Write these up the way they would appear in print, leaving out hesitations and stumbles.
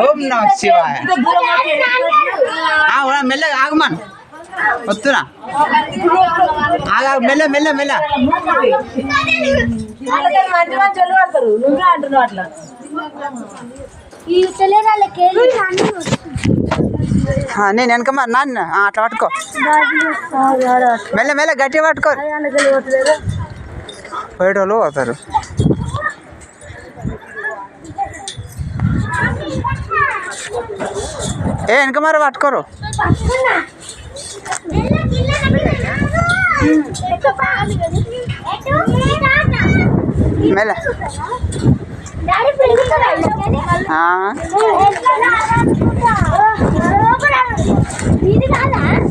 ఓం నమః శివాయ. మెల్లగా ఆగమను వస్తున్నా. ఆగా మెల్ల మెల్ల మెల్ల. నేను వెనక నాన్న అట్లా పట్టుకో. మెల్ల మెల్ల గట్టిగా పట్టుకో. పోయేటోళ్ళు పోతారు. వెనక మరి పట్టుకోరు. మెల్ల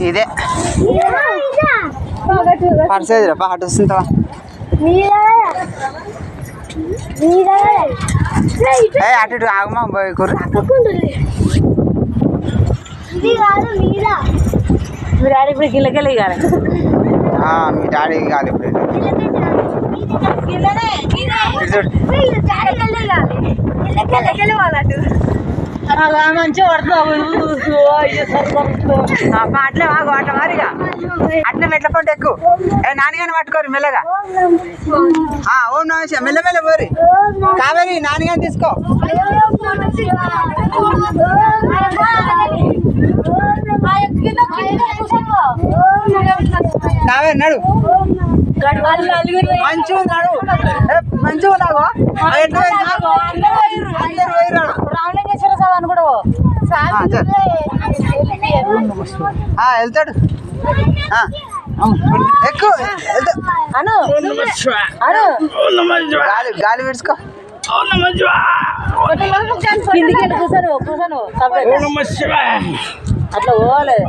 ఇదే పర్సేదిరా పా అటు వస్తుంటావా. అటు ఇటు ఆగమా పోయి కూర. మీ డాడీ ఇప్పుడు గిల్లకెళ్ళి ఇవ్వాలి. మీ డాడీ కాదు ఇప్పుడు. మంచిగా అట్లే ఆగు అట్లా మారిగా అట్లే మెట్ల పంట ఎక్కువ. నాన్నగాని పట్టుకోరు మెల్లగా. ఓం నమః శివాయ. మెల్ల మెల్ల పోరి. కావేరి నాన్నగాని తీసుకో. కావేరి నడు మంచిగా ఉన్నాడు. మంచిగా ఉన్నావు. రామలింగేశ్వర స్వామి అని కూడా వెళ్తాడు ఎక్కువ. గాలి విడుచుకో. అట్లా పోలేదు.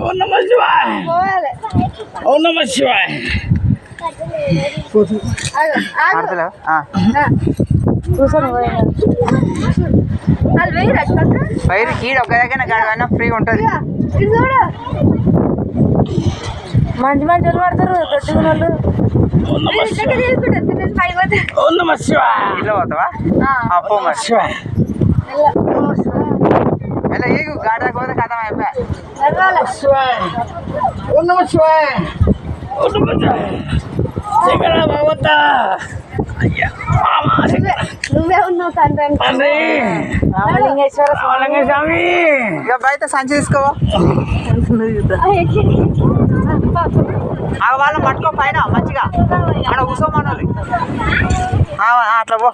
వైరు కీడు ఒక దగ్గర గడవైనా ఫ్రీగా ఉంటుంది. మంచి మంచి వాళ్ళు పడతారు దొడ్డుకున్న వాళ్ళు. ఇల్లు పోతావా అప్పో మరి ఎలా ఈ గాడి పోతే కథం అయిపోయా. నువ్వే ఉన్నావు తండ్రి. రామలింగేశ్వర స్వామి. ఇక బయట సంచి తీసుకోవా. వాళ్ళని పట్టుకో పైన మంచిగా అక్కడ కూర్చోమన్నది. అట్లా పో.